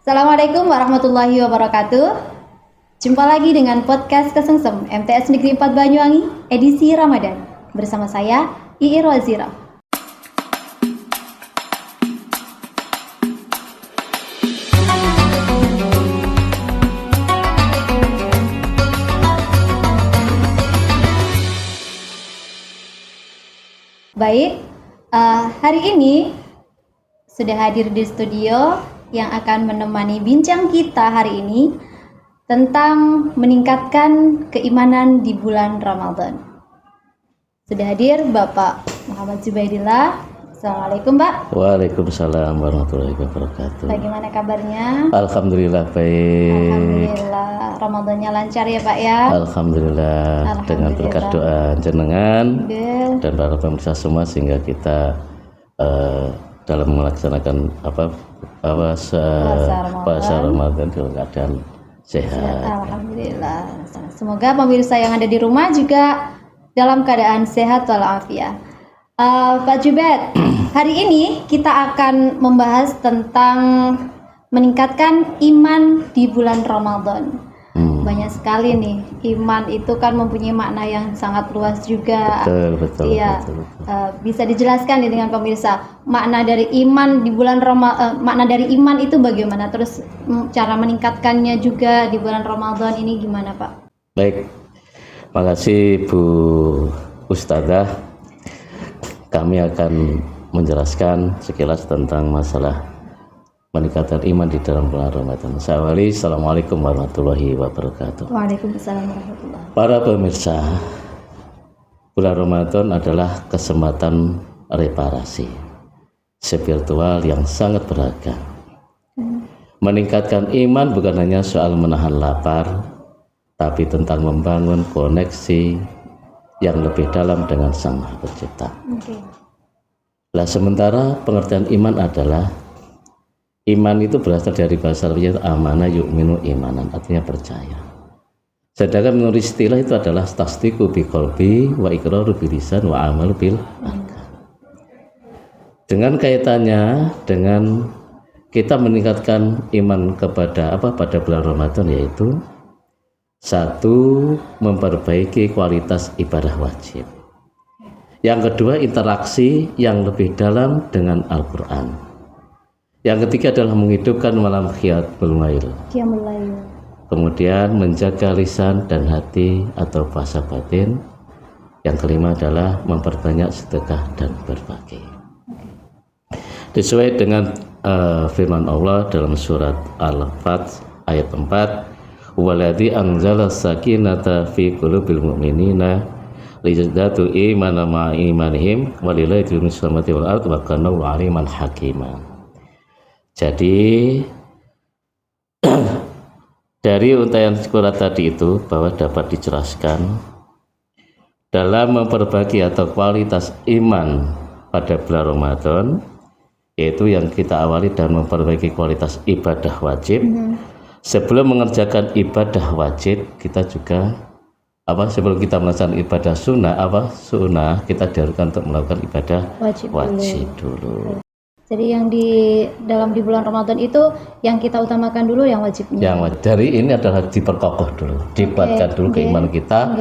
Assalamualaikum warahmatullahi wabarakatuh. Jumpa lagi dengan podcast Kesengsem MTS Negeri 4 Banyuwangi edisi Ramadan bersama saya Iir Wazira. Baik, hari ini sudah hadir di studio yang akan menemani bincang kita hari ini tentang meningkatkan keimanan di bulan Ramadan. Sudah hadir Bapak Muhammad Zubaidillah. Assalamualaikum Pak. Waalaikumsalam warahmatullahi wabarakatuh. Bagaimana kabarnya? Alhamdulillah baik. Alhamdulillah, Ramadannya lancar ya Pak ya? Alhamdulillah. Dengan berkat doa jenengan dan para pemirsa semua sehingga kita dalam melaksanakan puasa Ramadan dalam keadaan sehat. Alhamdulillah. Semoga pemirsa yang ada di rumah juga dalam keadaan sehat walafiat. Pak Jubaid, hari ini kita akan membahas tentang meningkatkan iman di bulan Ramadan. Banyak sekali nih, iman itu kan mempunyai makna yang sangat luas juga. Betul. Iya. Bisa dijelaskan nih dengan pemirsa makna dari iman di bulan makna dari iman itu bagaimana? Terus cara meningkatkannya juga di bulan Ramadan ini gimana Pak? Baik, makasih Bu Ustadzah. Kami akan menjelaskan sekilas tentang masalah meningkatkan iman di dalam bulan Ramadan. Assalamualaikum warahmatullahi wabarakatuh. Waalaikumsalam warahmatullahi wabarakatuh. Para pemirsa, bulan Ramadan adalah kesempatan reparasi spiritual yang sangat beragam. Meningkatkan iman bukan hanya soal menahan lapar, tapi tentang membangun koneksi yang lebih dalam dengan Sang Maha Pencipta. Nah, sementara pengertian iman adalah iman itu berasal dari bahasa Arab amana yu'minu imanan, artinya percaya. Sedangkan menurut istilah itu adalah tasdiqu bi qalbi wa iqraru bil lisan wa amalu bil arkan. Dengan kaitannya dengan kita meningkatkan iman pada bulan Ramadan, yaitu satu, memperbaiki kualitas ibadah wajib. Yang kedua, interaksi yang lebih dalam dengan Al-Quran. Yang ketiga adalah menghidupkan malam qiyamul lail. Kemudian menjaga lisan dan hati atau puasa batin. Yang kelima adalah memperbanyak sedekah dan berbagi. Sesuai dengan firman Allah dalam surat Al-Fath ayat 4, "Waladzi anzala sakinata fi qulubil mu'minina liyazdadu imanan ma'a imanihim walillahi mulku samawati wal ardi wa kana Allahu 'aliman hakima." Jadi dari untayan surat tadi itu bahwa dapat dijelaskan dalam memperbaiki atau kualitas iman pada bulan Ramadan, yaitu yang kita awali dan memperbaiki kualitas ibadah wajib. Sebelum mengerjakan ibadah wajib, kita juga sebelum kita melaksanakan ibadah sunnah kita diharuskan untuk melakukan ibadah wajib dulu. Jadi yang di bulan Ramadan itu yang kita utamakan dulu yang wajibnya. Yang dari ini adalah diperkokoh dulu, dikuatkan dulu keimanan kita.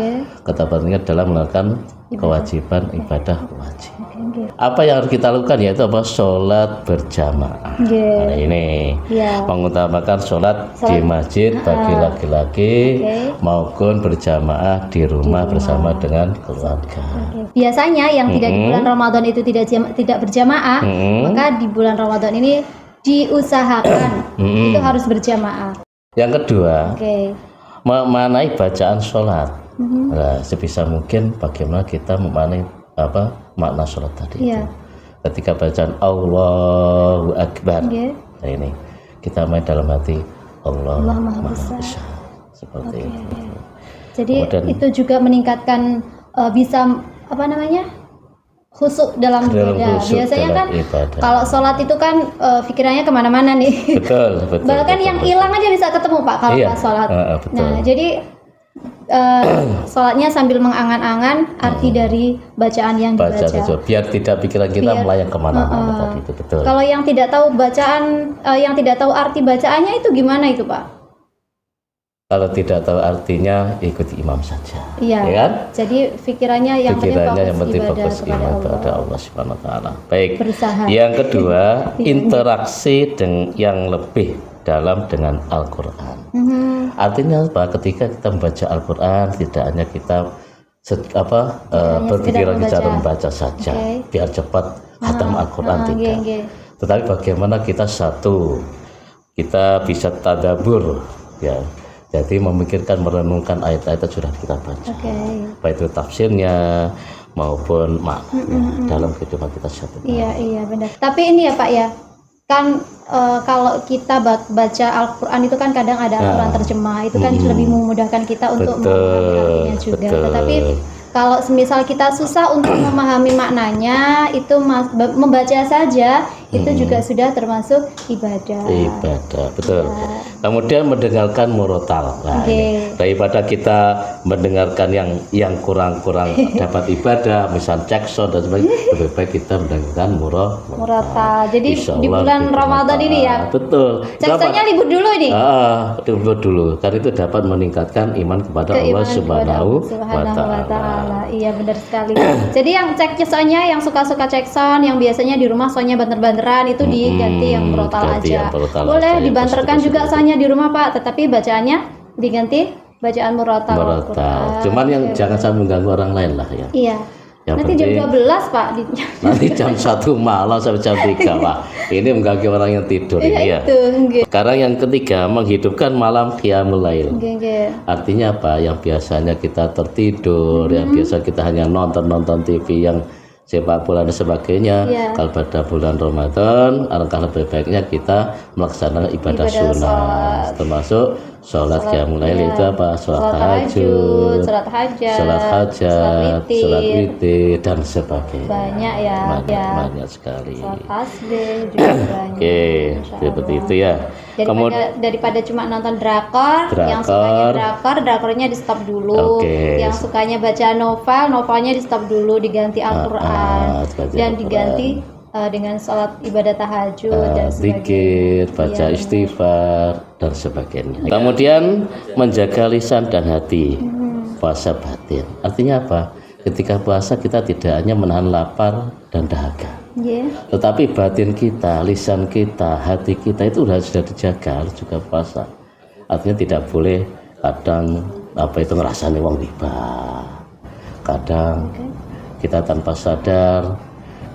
Ketabatannya dalam melakukan kewajiban ibadah wajib. Apa yang harus kita lakukan yaitu sholat berjamaah. Nah, ini mengutamakan sholat di masjid bagi laki-laki maupun berjamaah di rumah bersama dengan keluarga. Biasanya yang tidak di bulan Ramadan itu tidak berjamaah, maka di bulan Ramadan ini diusahakan itu harus berjamaah. Yang kedua, memaknai bacaan sholat. Nah, sebisa mungkin bagaimana kita memaknai makna sholat tadi itu. Ketika bacaan Allahu Akbar, nah ini kita main dalam hati Allah Maha Besar. Seperti itu. Jadi kemudian, itu juga meningkatkan bisa khusyuk dalam ibadah. Biasanya kan kalau sholat itu kan pikirannya kemana-mana nih. Betul. Bahkan yang hilang aja bisa ketemu Pak kalau pas sholat. Nah, jadi sholatnya sambil mengangan-angan arti dari bacaan yang dibaca. Biar tidak pikiran kita melayang kemana-mana tadi itu betul. Kalau yang tidak tahu bacaan, yang tidak tahu arti bacaannya itu gimana itu Pak? Kalau tidak tahu artinya ikuti imam saja. Iya. Ya kan? Jadi pikirannya yang penting fokus ibadah kepada Allah Subhanahu wa taala. Baik. Berusaha. Yang kedua, interaksi yang lebih dalam dengan Al-Qur'an. Artinya apa? Ketika kita membaca Al-Qur'an tidak hanya kita berpikiran cara membaca saja, biar cepat khatam Al-Qur'an tidak. Tetapi bagaimana kita bisa tadabbur ya. Jadi memikirkan, merenungkan ayat-ayat yang sudah kita baca, baik itu tafsirnya maupun maknanya dalam kehidupan kita sehari-hari. Iya benar. Tapi ini ya Pak ya, kan kalau kita baca Al-Quran itu kan kadang ada Al-Quran terjemah, itu kan lebih memudahkan kita untuk memahami artinya juga. Tetapi kalau semisal kita susah untuk memahami maknanya, itu membaca saja itu juga sudah termasuk ibadah. Betul. Kemudian mendengarkan murotal. Nah, daripada kita mendengarkan yang kurang-kurang dapat ibadah, misal cek sound dan sebagainya, lebih baik kita mendengarkan murotal. Jadi di bulan Ramadan ini ya. Betul. Cek soundnya libur dulu ini. Libur dulu. Karena itu dapat meningkatkan iman kepada Allah Subhanahu wa taala. Iya benar sekali. Jadi yang cek soundnya, yang suka-suka cek sound, yang biasanya di rumah soundnya banter-banteran itu diganti yang murotal aja. Boleh dibanterkan juga soundnya di rumah Pak, tetapi bacaannya diganti bacaan murotal. Cuman yang jangan sampai mengganggu orang lain lah ya. Iya. Yang nanti jam 12 Pak. Nanti jam 1 malam sampai jam 3 Pak. Ini mengganggu orang yang tidur ini ya. Sekarang yang ketiga, menghidupkan malam qiyamul lail. Artinya apa? Yang biasanya kita tertidur, yang biasa kita hanya nonton TV yang sepak bola dan sebagainya. Kalau pada bulan Ramadan, alangkah lebih baiknya kita melaksanakan ibadah sunnah, termasuk sholat qiyamul lail itu apa? Sholat tahajud, sholat hajat, sholat witir dan sebagainya. Banyak ya. Banyak sekali. Sholat tasbih juga banyak. Oke, seperti itu ya. Daripada cuma nonton drakor, yang sukanya drakornya di stop dulu. Yang sukanya baca novelnya di stop dulu, diganti Al-Quran dan diganti dengan sholat ibadah tahajud dan sebagainya. Zikir, baca istighfar dan sebagainya. Kemudian menjaga lisan dan hati, puasa batin. Artinya apa? Ketika puasa kita tidak hanya menahan lapar dan dahaga. Tetapi batin kita, lisan kita, hati kita itu sudah dijaga, harus juga puasa. Artinya tidak boleh kadang ngerasani wong tiba. Kadang kita tanpa sadar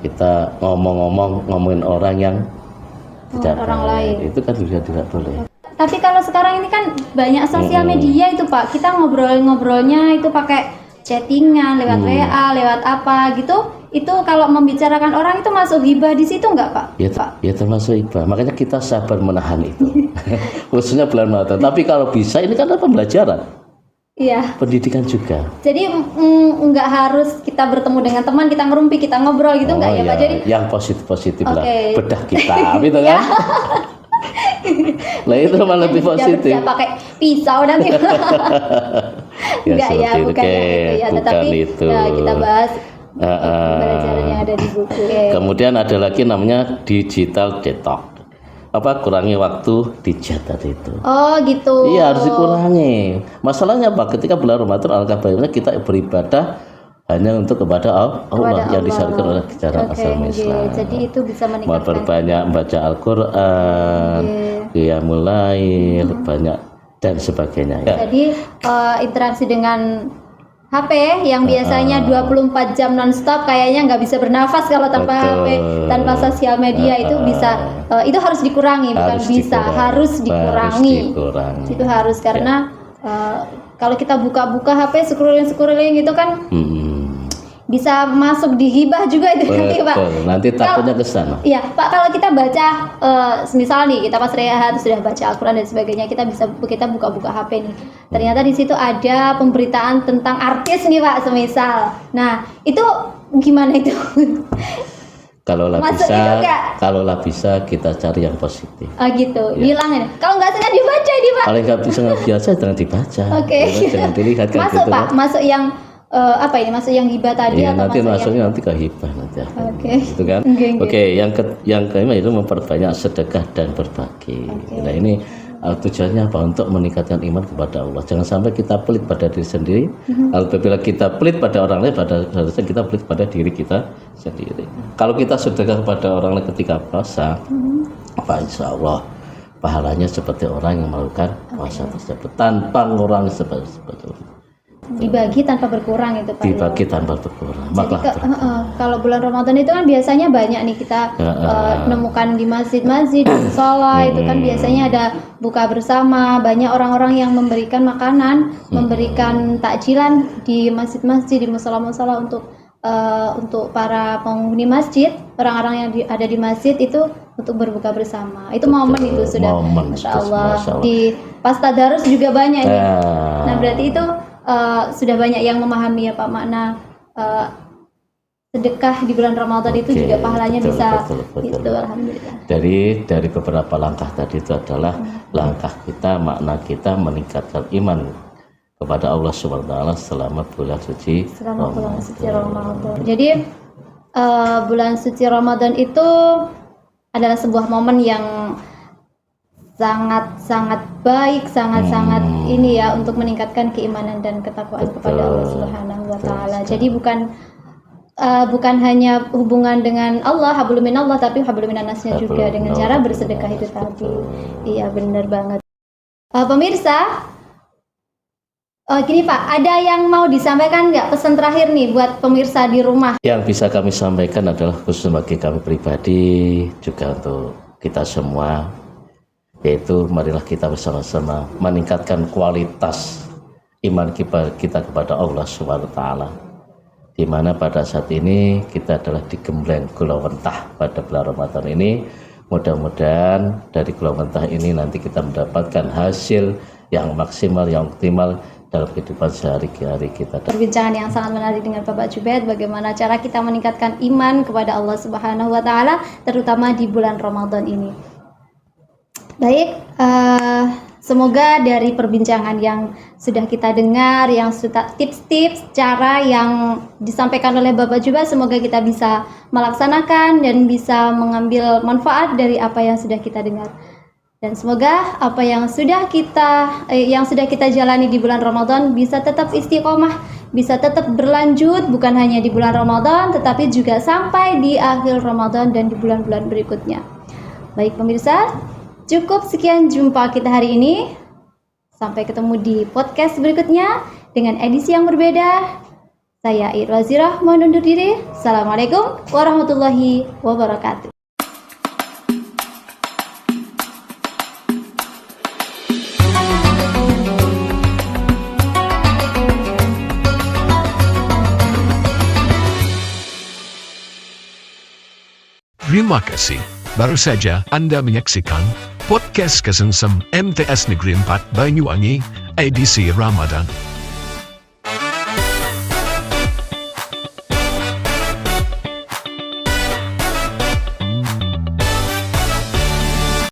kita ngomongin orang yang tidak orang lain. Itu kan juga tidak boleh. Tapi kalau sekarang ini kan banyak sosial media itu Pak, kita ngobrolnya itu pakai chattingan lewat WA, lewat apa gitu. Itu kalau membicarakan orang itu masuk hibah di situ nggak Pak? Ya termasuk hibah. Makanya kita sabar menahan itu. Khususnya bulan Ramadan. Tapi kalau bisa ini kan pembelajaran. Iya. Pendidikan juga. Jadi nggak harus kita bertemu dengan teman, kita ngerumpi, kita ngobrol gitu nggak ya Pak? Jadi yang positif lah, bedah kita, gitu kan? Nah itu malah lebih positif. Tidak pakai pisau nanti. Enggak ya, bukan itu ya. Tetapi itu. Kita bahas pembelajaran yang ada di buku. Kemudian ada lagi namanya digital detox. Kurangi waktu di chat tadi itu. Oh gitu. Iya harus dikurangi. Masalahnya apa? Ketika bulan Ramadan alangkah baiknya kita beribadah hanya untuk kepada Allah yang disyariatkan oleh ajaran agama Islam. Jadi itu bisa meningkatkan. Memperbanyak membaca Al-Quran, qiyamul lail, banyak dan sebagainya. Jadi interaksi dengan HP yang biasanya 24 jam nonstop kayaknya nggak bisa bernafas kalau tanpa HP, tanpa sosial media itu bisa itu harus dikurangi, harus dikurangi. Itu harus karena kalau kita buka HP scrolling itu kan bisa masuk di hibah juga itu nanti Pak. Nanti takutnya ke sana. Iya Pak, kalau kita baca misal nih kita pas rehat sudah baca Al-Quran dan sebagainya, kita buka HP nih. Ternyata di situ ada pemberitaan tentang artis nih Pak semisal. Nah, itu gimana itu? Kalau bisa kita cari yang positif. Oh gitu, hilangin. Kalau nggak sengaja dibaca ini Pak. Kalau nggak bisa biasa jangan dibaca. Oke. Jangan dilihat kan Masuk gitu, Pak, kan. masuk yang apa ini? Masuk yang hibah tadi atau nanti masuk masuknya yang... nanti ke hibah nanti. Oke. Gitu kan. Oke, yang kelima itu memperbanyak sedekah dan berbagi. Nah ini tujuannya apa? Untuk meningkatkan iman kepada Allah. Jangan sampai kita pelit pada diri sendiri. Apabila kita pelit pada orang lain, harusnya kita pelit pada diri kita sendiri. Kalau kita sedekah kepada orang lain ketika puasa, insya Allah pahalanya seperti orang yang melakukan puasa tersebut tanpa ngurang seperti itu. Dibagi tanpa berkurang itu Pak. Dibagi tanpa berkurang. Jadi kalau bulan Ramadan itu kan biasanya banyak nih kita nemukan di masjid-masjid, di musola itu kan biasanya ada buka bersama, banyak orang-orang yang memberikan makanan, memberikan takjilan di masjid-masjid, di musola-musola untuk para penghuni masjid, orang-orang yang ada di masjid itu untuk berbuka bersama. Itu momen itu sudah, Masya Allah. Di pas tadarus juga banyak nih. Nah berarti itu sudah banyak yang memahami ya Pak makna sedekah di bulan Ramadan itu juga pahalanya betul. Itu alhamdulillah. Dari beberapa langkah tadi itu adalah langkah kita, makna kita meningkatkan iman kepada Allah SWT selama bulan suci Ramadan. Jadi bulan suci Ramadan itu adalah sebuah momen yang sangat baik, sangat ini ya untuk meningkatkan keimanan dan ketakwaan kepada Allah Subhanahu wa taala. Jadi bukan hanya hubungan dengan Allah, hablum minallah, tapi hablum minannasnya juga dengan cara bersedekah itu tadi. Iya, benar banget. Pemirsa, gini Pak, ada yang mau disampaikan nggak pesan terakhir nih buat pemirsa di rumah? Yang bisa kami sampaikan adalah khusus bagi kami pribadi, juga untuk kita semua, yaitu marilah kita bersama-sama meningkatkan kualitas iman kita kepada Allah SWT, di mana pada saat ini kita adalah digembleng gula mentah pada bulan Ramadan ini. Mudah-mudahan dari gula mentah ini nanti kita mendapatkan hasil yang maksimal, yang optimal dalam kehidupan sehari-hari kita. Perbincangan yang sangat menarik dengan Bapak Jubaid, bagaimana cara kita meningkatkan iman kepada Allah Subhanahu wa taala terutama di bulan Ramadan ini. Baik, semoga dari perbincangan yang sudah kita dengar, yang sudah tips-tips cara yang disampaikan oleh Bapak Jubaid, semoga kita bisa melaksanakan dan bisa mengambil manfaat dari apa yang sudah kita dengar. Dan semoga apa yang sudah kita jalani di bulan Ramadan bisa tetap istiqomah, bisa tetap berlanjut bukan hanya di bulan Ramadan tetapi juga sampai di akhir Ramadan dan di bulan-bulan berikutnya. Baik pemirsa, cukup sekian jumpa kita hari ini. Sampai ketemu di podcast berikutnya dengan edisi yang berbeda. Saya Irwa Zirah mohon undur diri. Assalamualaikum warahmatullahi wabarakatuh. Terima kasih. Baru saja Anda menyaksikan podcast Kesensem MTS Negeri 4 Banyuwangi edisi Ramadan.